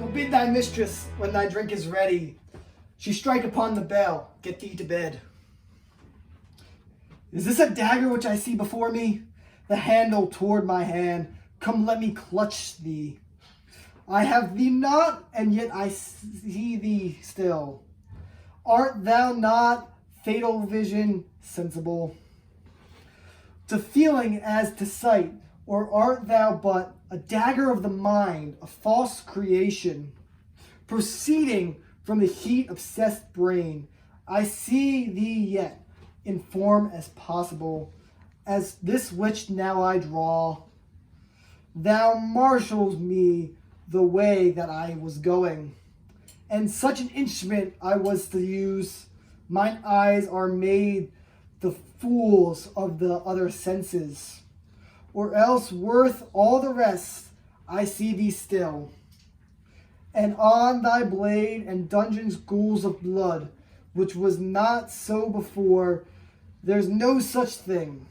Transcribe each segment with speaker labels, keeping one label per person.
Speaker 1: bid thy mistress, when thy drink is ready, she strike upon the bell, get thee to bed. Is this a dagger which I see before me? The handle toward my hand, come let me clutch thee. I have thee not, and yet I see thee still. Art thou not, fatal vision, sensible to feeling as to sight, or art thou but a dagger of the mind, a false creation, proceeding from the heat-obsessed brain? I see thee yet, in form as possible, as this which now I draw. Thou marshals me the way that I was going, and such an instrument I was to use. Mine eyes are made the fools of the other senses, or else worth all the rest. I see thee still, and on thy blade and dungeon's ghouls of blood, which was not so before. There's no such thing.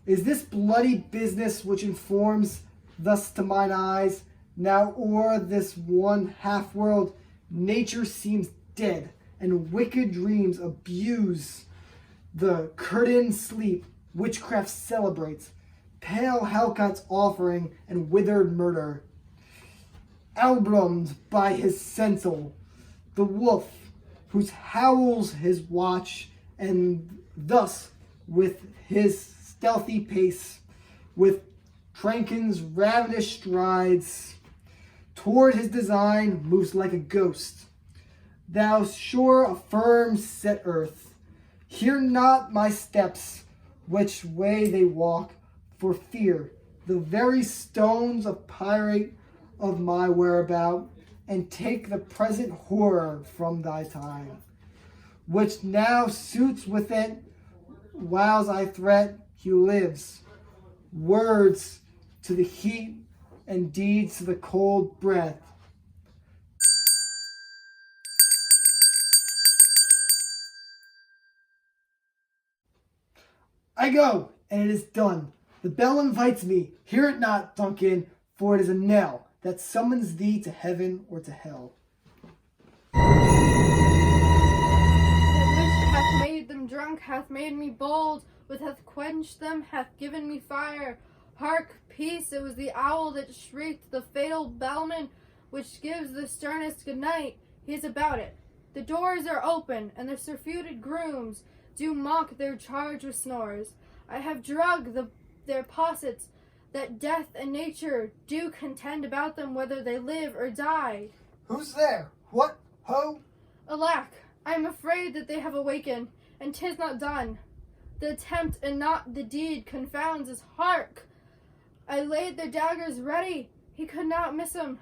Speaker 1: Is this bloody business which informs thus to mine eyes? Now o'er this one half-world, nature seems dead, and wicked dreams abuse. The curtained sleep, witchcraft celebrates, pale Hellcat's offering, and withered murder. Albrumed by his censel, the wolf, whose howls his watch, and thus, with his stealthy pace, with Trankin's ravenous strides, toward his design moves like a ghost. Thou sure a firm set earth, hear not my steps, which way they walk, for fear the very stones of pirate of my whereabout, and take the present horror from thy time, which now suits with it, whiles I threat he lives. Words to the heat, and deeds to the cold breath. I go, and it is done. The bell invites me. Hear it not, Duncan, for it is a knell that summons thee to heaven or to hell.
Speaker 2: The witch hath made them drunk, hath made me bold, which hath quenched them, hath given me fire. Hark, peace! It was the owl that shrieked, the fatal bellman which gives the sternest good night. He is about it. The doors are open, and the surfeited grooms do mock their charge with snores. I have drug their possets, that death and nature do contend about them, whether they live or die.
Speaker 1: Who's there? What? Ho?
Speaker 2: Alack, I am afraid that they have awakened, and 'tis not done. The attempt and not the deed confounds us. Hark! I laid their daggers ready. He could not miss 'em.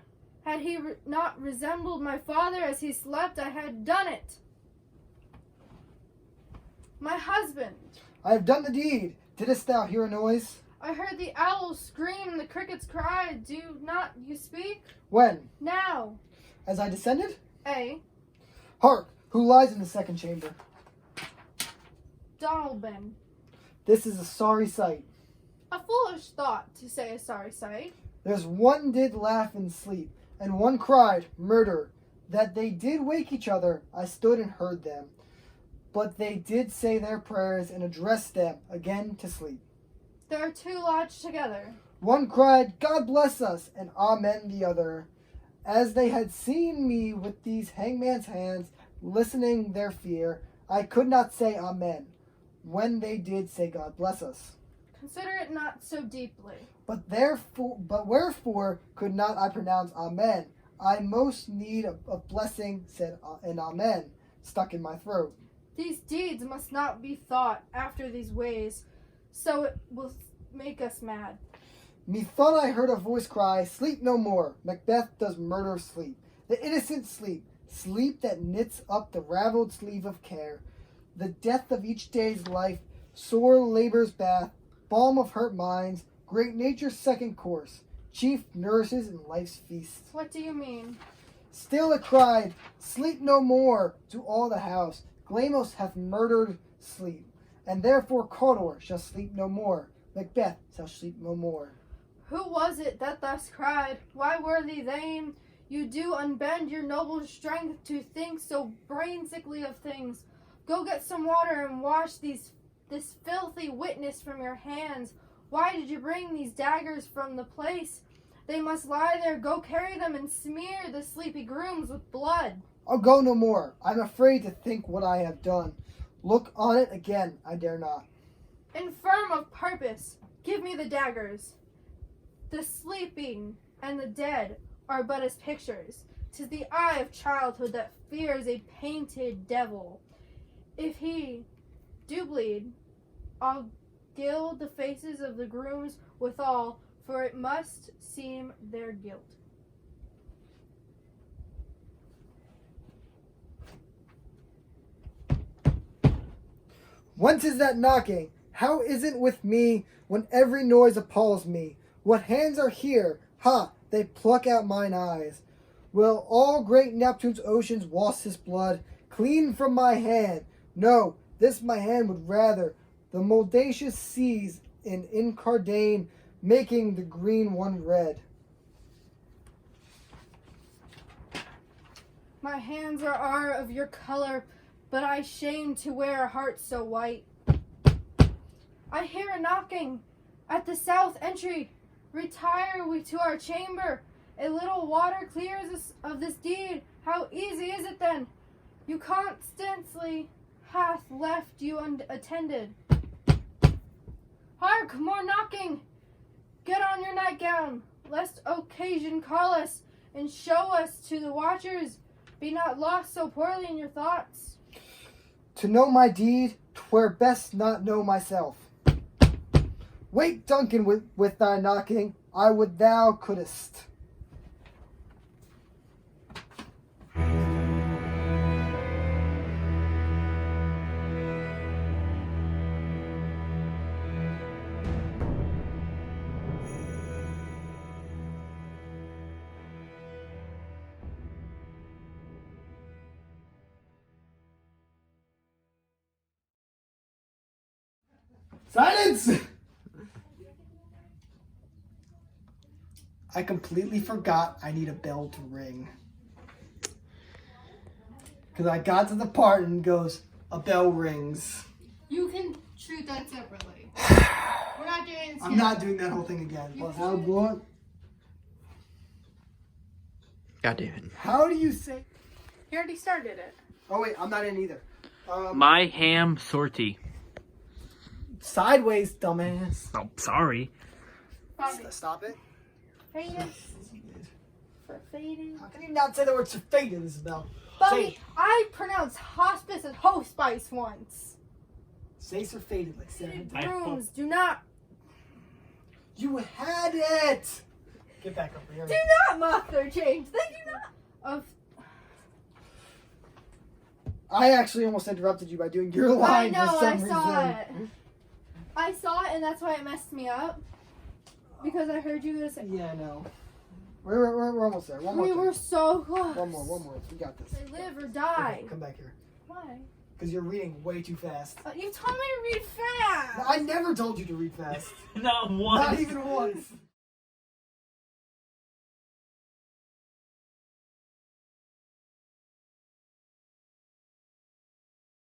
Speaker 2: Had he not resembled my father as he slept, I had done it. My husband!
Speaker 1: I have done the deed. Didst thou hear a noise?
Speaker 2: I heard the owls scream and the crickets cry. Do not you speak?
Speaker 1: When?
Speaker 2: Now.
Speaker 1: As I descended?
Speaker 2: A.
Speaker 1: Hark! Who lies in the second chamber?
Speaker 2: Donalbin.
Speaker 1: This is a sorry sight.
Speaker 2: A foolish thought, to say a sorry sight.
Speaker 1: There's one did laugh in sleep, and one cried, murder. That they did wake each other, I stood and heard them. But they did say their prayers and addressed them again to sleep.
Speaker 2: There are two lodged together.
Speaker 1: One cried, God bless us, and amen the other. As they had seen me with these hangman's hands, listening their fear, I could not say amen, when they did say God bless us.
Speaker 2: Consider it not so deeply.
Speaker 1: But wherefore could not I pronounce amen? I most need a blessing, said an amen, stuck in my throat.
Speaker 2: These deeds must not be thought after these ways, so it will make us mad.
Speaker 1: Methought I heard a voice cry, sleep no more. Macbeth does murder sleep. The innocent sleep, sleep that knits up the raveled sleeve of care. The death of each day's life, sore labor's bath, balm of hurt minds, great nature's second course, chief nourishes in life's feast.
Speaker 2: What do you mean?
Speaker 1: Still it cried, sleep no more, to all the house. Glamos hath murdered sleep, and therefore Cawdor shall sleep no more. Macbeth shall sleep no more.
Speaker 2: Who was it that thus cried? Why, worthy thane, You do unbend your noble strength to think so brain-sickly of things. Go get some water and wash this filthy witness from your hands. Why did you bring these daggers from the place? They must lie there. Go carry them and smear the sleepy grooms with blood.
Speaker 1: I'll go no more. I'm afraid to think what I have done. Look on it again, I dare not.
Speaker 2: Infirm of purpose, give me the daggers. The sleeping and the dead are but as pictures. 'Tis the eye of childhood that fears a painted devil. If he do bleed, I'll gild the faces of the grooms withal, for it must seem their guilt.
Speaker 1: Whence is that knocking? How is it with me when every noise appalls me? What hands are here? Ha! They pluck out mine eyes. Will all great Neptune's oceans wash his blood clean from my hand? No, this my hand would rather. The moldacious seas in Incardane, making the green one red.
Speaker 2: My hands are of your color, but I shame to wear a heart so white. I hear a knocking at the south entry. Retire we to our chamber. A little water clears us of this deed. How easy is it then? You constantly hath left you unattended. Hark, more knocking! Get on your nightgown, lest occasion call us, and show us to the watchers. Be not lost so poorly in your thoughts.
Speaker 1: To know my deed, 'twere best not know myself. Wait, Duncan, with thy knocking. I would thou couldst. Silence! I completely forgot I need a bell to ring. Because I got to the part and it goes, a bell rings.
Speaker 2: You can shoot that separately. We're not doing it.
Speaker 1: I'm not doing that whole thing again.
Speaker 2: You
Speaker 1: Well,
Speaker 2: should.
Speaker 1: how, what?
Speaker 3: God damn it.
Speaker 1: How do you say?
Speaker 2: You already started it.
Speaker 1: Oh wait, I'm not in either.
Speaker 3: My ham sortie.
Speaker 1: Sideways, dumbass.
Speaker 3: Oh, sorry.
Speaker 2: Bobby.
Speaker 1: Stop it.
Speaker 2: Faded. For faded.
Speaker 1: How can you not say the word faded, Isabel?
Speaker 2: Bobby, I pronounced hospice as hospice once.
Speaker 1: Say surfaded like 7 times.
Speaker 2: Rooms do not.
Speaker 1: You had it! Get back over here.
Speaker 2: Do not mock their change. They do not. Of.
Speaker 1: I actually almost interrupted you by doing your line
Speaker 2: I know,
Speaker 1: for some
Speaker 2: I
Speaker 1: reason.
Speaker 2: saw it. I saw it, and that's why it messed me up. Because I heard you say.
Speaker 1: Yeah, I know. We're almost there. One more
Speaker 2: We
Speaker 1: thing.
Speaker 2: were so close.
Speaker 1: One more. We got this.
Speaker 2: They live or die.
Speaker 1: Okay, come back here.
Speaker 2: Why?
Speaker 1: Because you're reading way too fast.
Speaker 2: You told me to read fast.
Speaker 1: I never told you to read fast.
Speaker 3: Not once.
Speaker 1: Not even once.